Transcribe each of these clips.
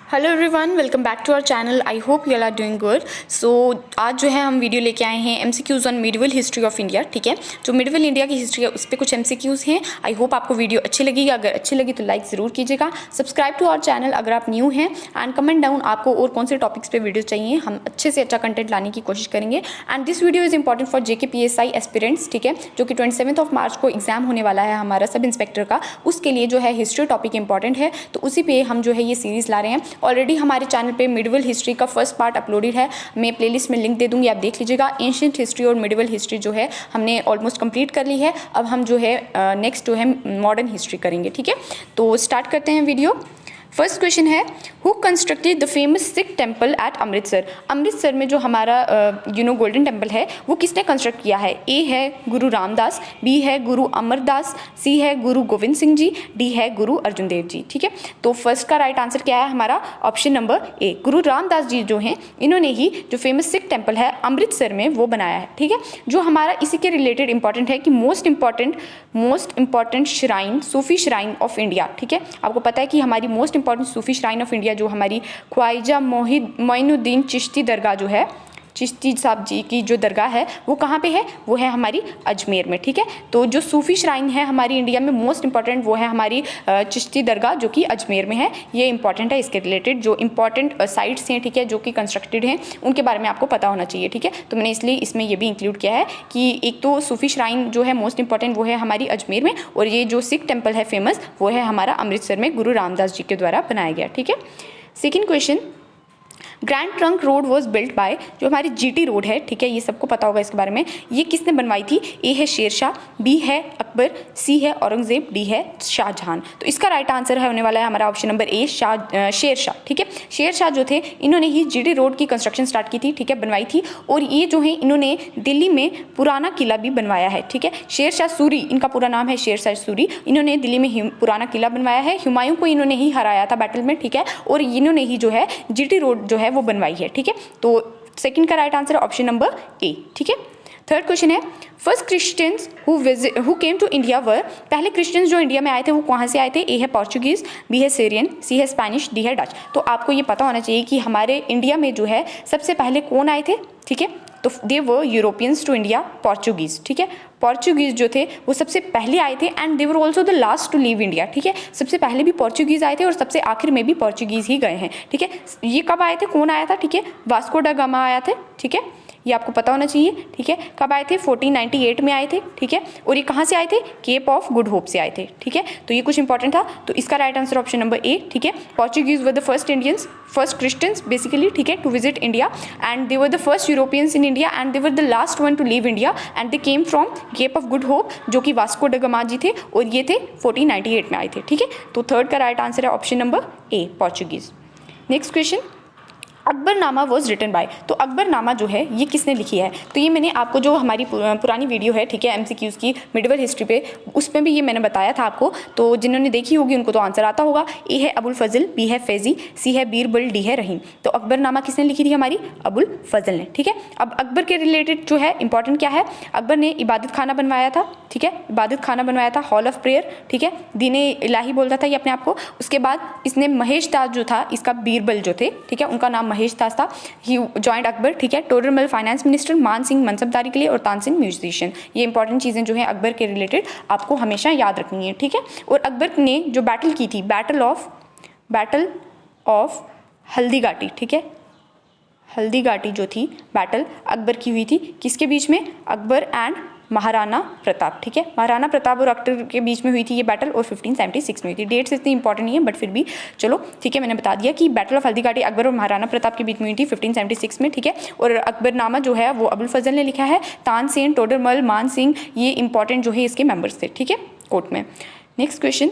Hello everyone, welcome back to our channel. I hope you are doing good. So आज जो है हम video लेके आए हैं MCQs on medieval history of India. ठीक है, जो मिडिवल इंडिया की हिस्ट्री है उस पर कुछ एमसीक्यूज़ हैं। आई होप आपको वीडियो अच्छी लगेगी। अगर अच्छी लगी तो लाइक ज़रूर कीजिएगा, सब्सक्राइब टू आवर चैनल अगर आप न्यू हैं, एंड कमेंट डाउन आपको और कौन से टॉपिक्स पे वीडियो चाहिए। हम अच्छे से अच्छा कंटेंट लाने की कोशिश करेंगे। And this video is important for JKPSI aspirants. ठीक है, जो कि 27 मार्च को एग्जाम होने वाला है हमारा सब इंस्पेक्टर का, उसके लिए जो है हिस्ट्री टॉपिक इंपॉर्टेंट है, तो उसी पे हम जो है ये सीरीज़ ला रहे हैं। ऑलरेडी हमारे चैनल पे मिडिवल हिस्ट्री का फर्स्ट पार्ट अपलोडेड है, मैं प्लेलिस्ट में लिंक दे दूंगी, आप देख लीजिएगा। एंशिएंट हिस्ट्री और मिडिवल हिस्ट्री जो है हमने ऑलमोस्ट कंप्लीट कर ली है। अब हम जो है नेक्स्ट जो है मॉडर्न हिस्ट्री करेंगे। ठीक है, तो स्टार्ट करते हैं वीडियो। फर्स्ट क्वेश्चन है, who constructed the famous Sikh temple at Amritsar. Amritsar में जो हमारा गोल्डन टेम्पल है वो किसने कंस्ट्रक्ट किया है? ए है गुरु रामदास, बी है गुरु अमरदास, सी है गुरु गोविंद सिंह जी, डी है गुरु अर्जुन देव जी। ठीक है, तो फर्स्ट का राइट आंसर क्या है हमारा? ऑप्शन नंबर ए, गुरु रामदास जी जो हैं इन्होंने ही जो फेमस सिख टेम्पल है अमृतसर में वो बनाया है। ठीक है, जो हमारा इसी के रिलेटेड इंपॉर्टेंट है कि most important shrine, Sufi shrine of India. ठीक है, आपको पता है कि हमारी most important Sufi shrine of India जो हमारी ख्वाजा मोइनुद्दीन चिश्ती दरगाह जो है, चिश्ती साहब जी की जो दरगाह है वो कहाँ पे है? वो है हमारी अजमेर में। ठीक है, तो जो सूफी श्राइन है हमारी इंडिया में मोस्ट इंपॉर्टेंट वो है हमारी चिश्ती दरगाह जो कि अजमेर में है। ये इंपॉर्टेंट है, इसके रिलेटेड जो इंपॉर्टेंट साइट्स हैं, ठीक है, जो कि कंस्ट्रक्टेड हैं उनके बारे में आपको पता होना चाहिए। ठीक है, तो मैंने इसलिए इसमें ये भी इंक्लूड किया है कि एक तो सूफी श्राइन जो है मोस्ट इंपॉर्टेंट वो है हमारी अजमेर में, और ये जो सिख टेम्पल है फेमस वो है हमारा अमृतसर में गुरु रामदास जी के द्वारा बनाया गया। ठीक है, second question, grand trunk road was built by, जो हमारी GT रोड है, ठीक है, ये सबको पता होगा इसके बारे में, ये किसने बनवाई थी? ए है शेरशाह, बी है अकबर, सी है औरंगजेब, डी है शाहजहां। तो इसका राइट आंसर है होने वाला है हमारा ऑप्शन नंबर ए, शेरशाह। ठीक है, शेरशाह जो थे इन्होंने ही GT रोड की कंस्ट्रक्शन स्टार्ट की थी, ठीक है, बनवाई थी। और ये जो है इन्होंने दिल्ली में पुराना किला भी बनवाया है। ठीक है, शेरशाह सूरी इनका पूरा नाम है, शेरशाह सूरी। इन्होंने दिल्ली में पुराना किला बनवाया है, हुमायूं को इन्होंने ही हराया था बैटल में। ठीक है, और इन्होंने ही जो है GT रोड जो है वो बनवाई है। ठीक है, तो सेकंड का right answer option number A. ठीक है, थर्ड क्वेश्चन है, first Christians who came to India were, पहले क्रिश्चियंस जो इंडिया में आए थे वो कहाँ से आए थे? ए है पोर्चुगीज, बी है सीरियन, सी है स्पेनिश, डी है डच। तो आपको ये पता होना चाहिए कि हमारे इंडिया में जो है सबसे पहले कौन आए थे? ठीक है, तो दे वर यूरोपियंस टू इंडिया, पोर्चुगीज। ठीक है, पोर्चुगीज जो थे वो सबसे पहले आए थे, and they were also the last to leave India. ठीक है, सबसे पहले भी पोर्चुगीज आए थे और सबसे आखिर में भी पोर्चुगीज ही गए हैं। ठीक है, ये कब आए थे? कौन आया था? ठीक है, वास्को डा गामा आया था। ठीक है, ये आपको पता होना चाहिए। ठीक है, कब आए थे? 1498 में आए थे। ठीक है, और ये कहाँ से आए थे? केप ऑफ गुड होप से आए थे। ठीक है, तो ये कुछ इंपॉर्टेंट था, तो इसका right answer option number A. ठीक है, Portuguese were the first Christians basically, ठीक है, to visit India, and they were the first Europeans in India, and they were the last one to leave India, and they came from Cape of Good Hope जो कि Vasco डा gamma जी थे, और ये थे 1498 में आए थे। ठीक है, तो थर्ड का राइट आंसर है option number A, Portuguese. Next question, Akbarnama was written by, तो अकबरनामा जो है ये किसने लिखी है? तो ये मैंने आपको जो हमारी पुरानी वीडियो है, ठीक है, MCQs की मिडिवल हिस्ट्री पे, उसमें भी ये मैंने बताया था आपको, तो जिन्होंने देखी होगी उनको तो आंसर आता होगा। ए है अबुल फजल, बी है फैजी, सी है बीरबल, डी है रहीम। तो अकबरनामा किसने लिखी थी? हमारी अबुल फजल ने। ठीक है, अब अकबर के रिलेटेड जो है इंपॉर्टेंट क्या है? अकबर ने इबादत खाना बनवाया था। ठीक है, इबादत खाना बनवाया था, हॉल ऑफ प्रेयर। ठीक है, दीने इलाही बोलता था ये अपने आप को। उसके बाद इसने महेश दास जो था, इसका बीरबल जो थे, ठीक है, उनका नाम महेश दास था। ही जॉइंट अकबर। ठीक है, टोडरमल फाइनेंस मिनिस्टर, मान सिंह मनसबदारी के लिए, और तानसेन म्यूजिशियन। ये इंपॉर्टेंट चीज़ें जो है अकबर के रिलेटेड आपको हमेशा याद रखनी है। ठीक है, और अकबर ने जो बैटल की थी, बैटल ऑफ हल्दीघाटी, ठीक है, हल्दीघाटी जो थी बैटल अकबर की हुई थी, किसके बीच में? अकबर एंड महाराणा प्रताप। ठीक है, महाराणा प्रताप और अकबर के बीच में हुई थी ये बैटल, और 1576 में हुई थी। डेट्स इतनी इंपॉर्टेंट नहीं है, बट फिर भी चलो ठीक है, मैंने बता दिया कि बैटल ऑफ हल्दीघाटी अकबर और महाराणा प्रताप के बीच में हुई थी 1576 में। ठीक है, और अकबरनामा जो है वो अबुल फजल ने लिखा है। तानसेन, टोडरमल, मान सिंह, ये इंपॉर्टेंट जो है इसके मेंबर्स थे। ठीक है, कोर्ट में। Next question,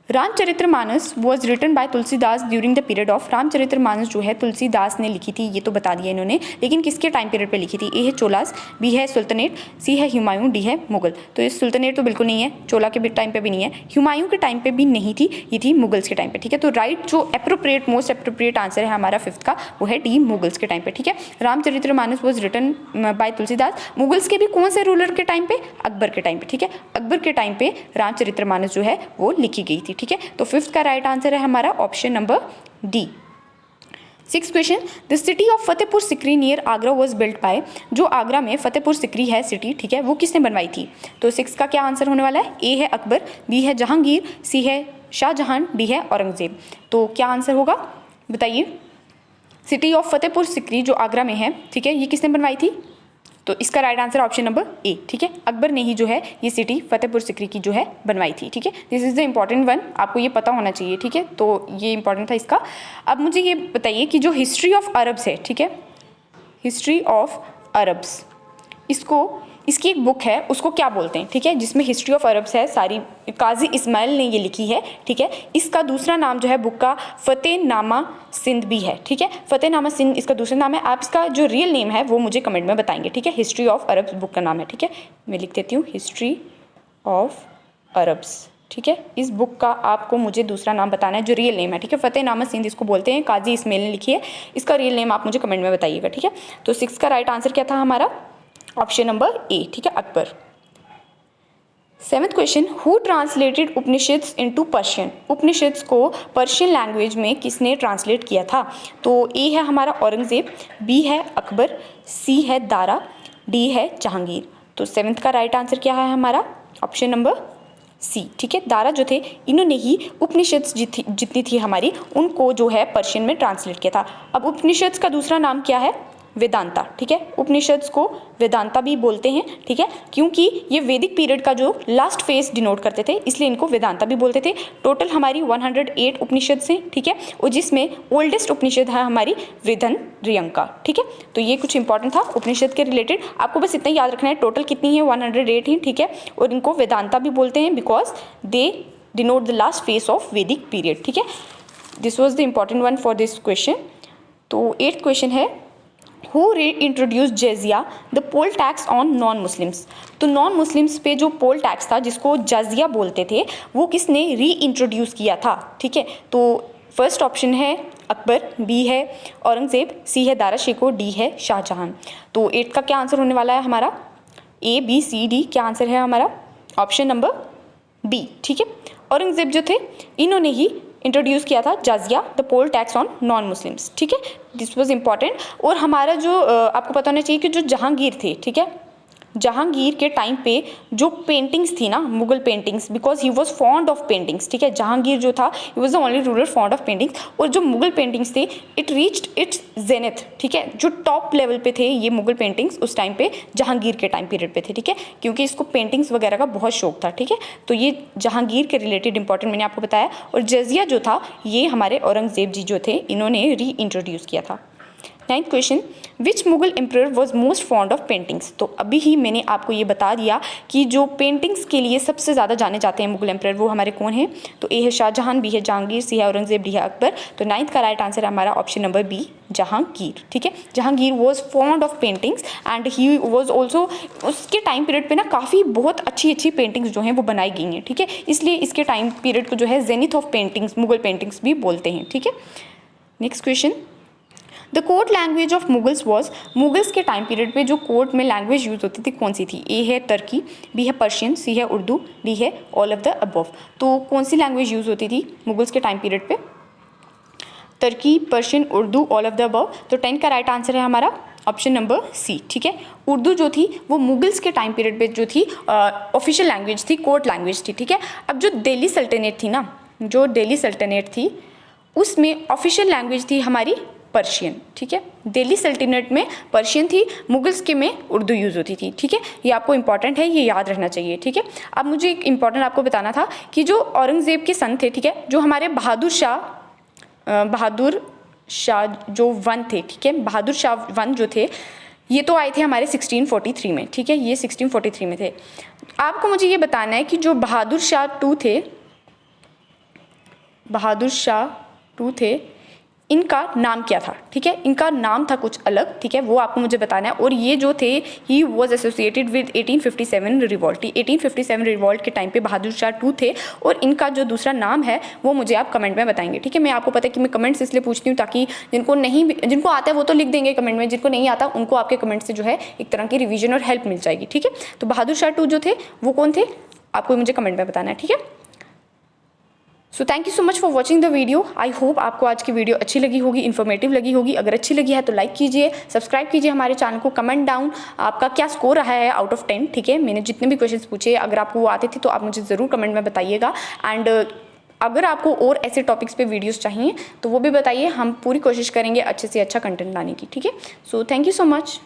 Ramcharitmanas was written by Tulsidas during the period of, Ramcharitmanas जो है तुलसीदास ने लिखी थी, ये तो बता दिया इन्होंने, लेकिन किसके टाइम पीरियड पे लिखी थी? ए है चोलास, बी है सुल्तनेट, सी है हुमायूं, डी है मुगल। तो ये सुल्तनेट तो बिल्कुल नहीं है, चोला के टाइम पे भी नहीं है, हुमायूं के टाइम पे भी नहीं थी, ये थी मुगल्स के टाइम पे। ठीक है, तो राइट जो अप्रोप्रिएट मोस्ट अप्रोप्रिएट आंसर है हमारा फिफ्थ का, वो है डी, मुगल्स के टाइम पे। ठीक है, Ramcharitmanas was written by Tulsidas. Mughals के भी कौन से रूलर के टाइम पे? अकबर के टाइम पे। ठीक है, अकबर के टाइम पे रामचरितमानस जो है वो लिखी गई थी। ठीक है, तो फिफ्थ का राइट आंसर है हमारा option number D. Six question, the city of Fatehpur Sikri near Agra was built by, जो आगरा में फतेहपुर सिकरी है सिटी, ठीक है, वो किसने बनवाई थी? तो सिक्स का क्या आंसर होने वाला है? ए है अकबर, बी है जहांगीर, सी है शाहजहां, डी है औरंगजेब। तो क्या आंसर होगा बताइए? सिटी ऑफ फतेहपुर सिकरी जो आगरा में है, ठीक है, ये किसने बनवाई थी? तो इसका right answer option number A, ठीक है, अकबर ने ही जो है ये सिटी फतेहपुर सिकरी की जो है बनवाई थी, ठीक है। This is the important one, आपको ये पता होना चाहिए, ठीक है, तो ये इंपॉर्टेंट था इसका। अब मुझे ये बताइए कि जो हिस्ट्री ऑफ अरब्स है, ठीक है, हिस्ट्री ऑफ अरब्स, इसकी एक बुक है, उसको क्या बोलते हैं? ठीक है, जिसमें हिस्ट्री ऑफ अरब्स है सारी, काजी इस्माइल ने ये लिखी है, ठीक है। इसका दूसरा नाम जो है बुक का फतेहनामा सिंध भी है, ठीक है, फतेहनामा सिंध इसका दूसरा नाम है। आप इसका जो रियल नेम है वो मुझे कमेंट में बताएंगे, ठीक है। हिस्ट्री ऑफ अरब्स बुक का नाम है, ठीक है, मैं लिख देती हूँ हिस्ट्री ऑफ अरब्स, ठीक है। इस बुक का आपको मुझे दूसरा नाम बताना है जो रियल नेम है, ठीक है। फतेहनामा सिंध इसको बोलते हैं, काजी इस्माइल ने लिखी है, इसका रियल नेम आप मुझे कमेंट में बताइएगा, ठीक है। तो 6 का राइट आंसर क्या था हमारा? ऑप्शन नंबर ए, ठीक है, Akbar. 7th question, who translated Upanishads into Persian, Upanishads को पर्शियन लैंग्वेज में किसने ट्रांसलेट किया था? तो ए है हमारा औरंगजेब, बी है अकबर, सी है दारा, डी है जहांगीर। तो 7th का राइट आंसर क्या है हमारा? ऑप्शन नंबर सी, ठीक है, दारा जो थे इन्होंने ही उपनिषद्स जितनी थी हमारी उनको जो है पर्शियन में ट्रांसलेट किया था। अब उपनिषद्स का दूसरा नाम क्या है? वेदांता, ठीक है, उपनिषद्स को वेदांता भी बोलते हैं, ठीक है, क्योंकि ये वैदिक पीरियड का जो लास्ट फेज डिनोट करते थे इसलिए इनको वेदांता भी बोलते थे। टोटल हमारी 108 उपनिषद्स हैं, ठीक है, और जिसमें ओल्डेस्ट उपनिषद है हमारी बृहन्नयका, ठीक है। तो ये कुछ इंपॉर्टेंट था उपनिषद के रिलेटेड, आपको बस इतना याद रखना है। टोटल कितनी है? 108 हैं, ठीक है, और इनको वेदांता भी बोलते हैं because they denote the last phase of Vedic period, ठीक है। This was the important one for this question. तो 8th क्वेश्चन है, Who reintroduced jizya the poll tax on non Muslims. तो नॉन मुस्लिम्स पे जो पोल टैक्स था जिसको जजिया बोलते थे वो किसने री इंट्रोड्यूस किया था, ठीक है। तो फर्स्ट ऑप्शन है अकबर, बी है औरंगजेब, सी है दारा शिकोह, डी है शाहजहां। तो 8 का क्या आंसर होने वाला है हमारा? ए, बी, सी, डी, क्या आंसर है हमारा? ऑप्शन नंबर बी, ठीक है। औरंगजेब जो थे इन्होंने ही इंट्रोड्यूस किया था jizya the poll tax on non Muslims, ठीक है, दिस वाज इम्पॉर्टेंट। और हमारा जो आपको पता होना चाहिए कि जो जहांगीर थे, ठीक है, जहांगीर के टाइम पे जो पेंटिंग्स थी ना, Mughal paintings, because he was fond of paintings, ठीक है, जहांगीर जो था he was the only ruler fond of paintings. और जो मुगल पेंटिंग्स थे इट रीच्ड इट्स जेनिथ, ठीक है, जो टॉप लेवल पे थे ये मुगल पेंटिंग्स उस टाइम पे जहांगीर के टाइम पीरियड पे थे, ठीक है, क्योंकि इसको पेंटिंग्स वगैरह का बहुत शौक था, ठीक है। तो ये जहांगीर के रिलेटेड इंपॉर्टेंट मैंने आपको बताया। और जजिया जो था ये हमारे औरंगजेब जी जो थे इन्होंने री इंट्रोड्यूस किया था। 9th question, which Mughal emperor was most fond of paintings. तो अभी ही मैंने आपको ये बता दिया कि जो पेंटिंग्स के लिए सबसे ज़्यादा जाने जाते हैं मुगल एम्परर वो हमारे कौन हैं। तो ए है शाहजहां, बी है जहांगीर, सी है औरंगजेब, डी है अकबर। तो 9th का राइट आंसर है हमारा ऑप्शन नंबर बी, जहांगीर, ठीक है। Jahangir was fond of paintings and he was also, उसके टाइम पीरियड पे ना काफ़ी बहुत अच्छी अच्छी पेंटिंग्स जो हैं वो बनाई गई हैं, ठीक है, इसलिए इसके टाइम पीरियड को जो है zenith of paintings, Mughal paintings भी बोलते हैं, ठीक है। Next question, the court language of Mughals was, Mughals के टाइम पीरियड पे जो कोर्ट में लैंग्वेज यूज होती थी कौन सी थी? ए है टर्की, बी है पर्शियन, सी है उर्दू, डी है ऑल ऑफ द अबव। तो कौन सी लैंग्वेज यूज होती थी मुगल्स के टाइम पीरियड पे? Turkey, Persian, Urdu, all of the above. तो 10 का राइट आंसर है हमारा ऑप्शन नंबर सी, ठीक है। उर्दू जो थी वो मुगल्स के टाइम पीरियड पे जो थी ऑफिशियल लैंग्वेज थी, कोर्ट लैंग्वेज थी, ठीक है। अब जो दिल्ली सल्तनत थी ना, जो दिल्ली सल्तनत थी उसमें ऑफिशियल लैंग्वेज थी हमारी पर्शियन, ठीक है। दिल्ली सल्तनत में पर्शियन थी, मुगल्स के में उर्दू यूज़ होती थी, ठीक है। ये आपको इंपॉर्टेंट है, ये याद रखना चाहिए, ठीक है। अब मुझे एक इंपॉर्टेंट आपको बताना था कि जो औरंगजेब के सन थे, ठीक है, जो हमारे बहादुर शाह जो वन थे, ठीक है, बहादुर शाह वन जो थे ये तो आए थे हमारे 1643 में, ठीक है, ये 1643 में थे। आपको मुझे ये बताना है कि जो बहादुर शाह टू थे इनका नाम क्या था, ठीक है, इनका नाम था कुछ अलग, ठीक है, वो आपको मुझे बताना है। और ये जो थे he was associated with 1857 revolt, 1857 revolt के टाइम पे बहादुर शाह टू थे और इनका जो दूसरा नाम है वो मुझे आप कमेंट में बताएंगे, ठीक है। मैं आपको पता है कि मैं कमेंट्स इसलिए पूछती हूँ ताकि जिनको आता है वो तो लिख देंगे कमेंट में, जिनको नहीं आता उनको आपके कमेंट से जो है एक तरह की रिविजन और हेल्प मिल जाएगी, ठीक है। तो बहादुर शाह टू जो थे वो कौन थे आपको मुझे कमेंट में बताना है, ठीक है। So thank you so much for watching the video. I hope आपको आज की वीडियो अच्छी लगी होगी, इन्फॉर्मेटिव लगी होगी। अगर अच्छी लगी है तो लाइक कीजिए, सब्सक्राइब कीजिए हमारे चैनल को, कमेंट डाउन आपका क्या स्कोर रहा है आउट ऑफ 10, ठीक है। मैंने जितने भी क्वेश्चंस पूछे अगर आपको वो आते थे तो आप मुझे ज़रूर कमेंट में बताइएगा। एंड अगर आपको और ऐसे टॉपिक्स पे वीडियोस चाहिए तो वो भी बताइए, हम पूरी कोशिश करेंगे अच्छे से अच्छा कंटेंट लाने की, ठीक है। So thank you so much.